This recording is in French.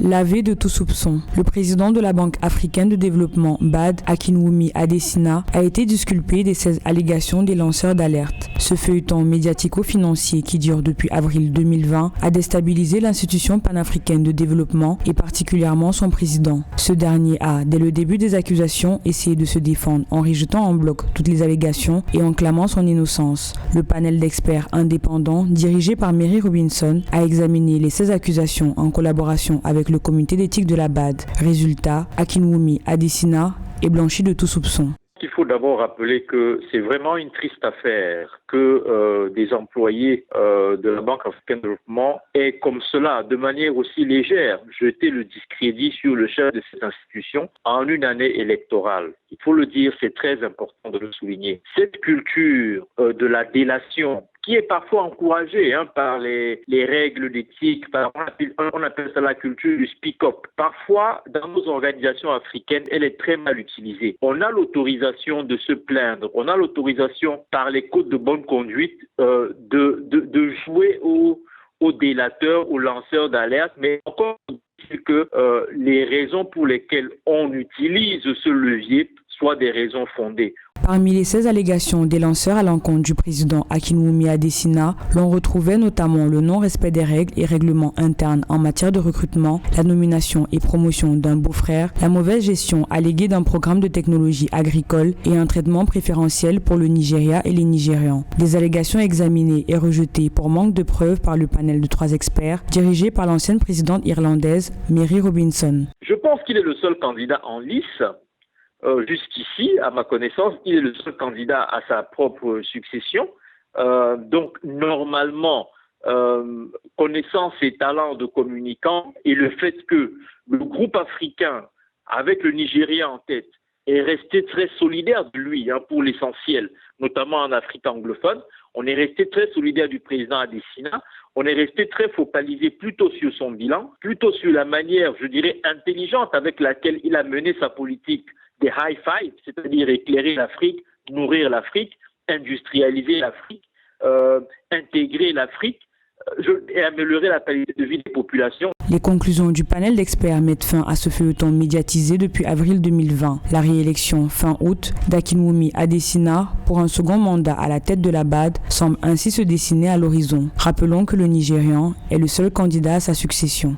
Lavé de tout soupçon, le président de la Banque africaine de développement BAD, Akinwumi Adesina, a été disculpé des 16 allégations des lanceurs d'alerte. Ce feuilleton médiatico-financier qui dure depuis avril 2020 a déstabilisé l'institution panafricaine de développement et particulièrement son président. Ce dernier a, dès le début des accusations, essayé de se défendre en rejetant en bloc toutes les allégations et en clamant son innocence. Le panel d'experts indépendants, dirigé par Mary Robinson, a examiné les 16 accusations en collaboration avec le comité d'éthique de la BAD. Résultat, Akinwumi Adesina est blanchi de tout soupçon. Il faut d'abord rappeler que c'est vraiment une triste affaire que des employés de la Banque africaine de développement aient comme cela, de manière aussi légère, jeté le discrédit sur le chef de cette institution en une année électorale. Il faut le dire, c'est très important de le souligner. Cette culture de la délation, qui est parfois encouragée par les règles d'éthique, on appelle ça la culture du speak-up. Parfois, dans nos organisations africaines, elle est très mal utilisée. On a l'autorisation de se plaindre, on a l'autorisation par les codes de bonne conduite de jouer aux délateurs, aux lanceurs d'alerte, mais encore que les raisons pour lesquelles on utilise ce levier soient des raisons fondées. Parmi les 16 allégations des lanceurs à l'encontre du président Akinwumi Adesina, l'on retrouvait notamment le non-respect des règles et règlements internes en matière de recrutement, la nomination et promotion d'un beau-frère, la mauvaise gestion alléguée d'un programme de technologie agricole et un traitement préférentiel pour le Nigeria et les Nigérians. Des allégations examinées et rejetées pour manque de preuves par le panel de 3 experts, dirigé par l'ancienne présidente irlandaise Mary Robinson. Je pense qu'il est le seul candidat en lice. Jusqu'ici, à ma connaissance, il est le seul candidat à sa propre succession. Donc, normalement, connaissant ses talents de communicant et le fait que le groupe africain, avec le Nigeria en tête, est resté très solidaire de lui pour l'essentiel, notamment en Afrique anglophone. On est resté très solidaire du président Adesina. On est resté très focalisé plutôt sur son bilan, plutôt sur la manière, je dirais, intelligente avec laquelle il a mené sa politique des high five, c'est-à-dire éclairer l'Afrique, nourrir l'Afrique, industrialiser l'Afrique, intégrer l'Afrique et améliorer la qualité de vie des populations. Les conclusions du panel d'experts mettent fin à ce feuilleton médiatisé depuis avril 2020. La réélection fin août d'Akinwumi Adesina pour un second mandat à la tête de la BAD semble ainsi se dessiner à l'horizon. Rappelons que le Nigérian est le seul candidat à sa succession.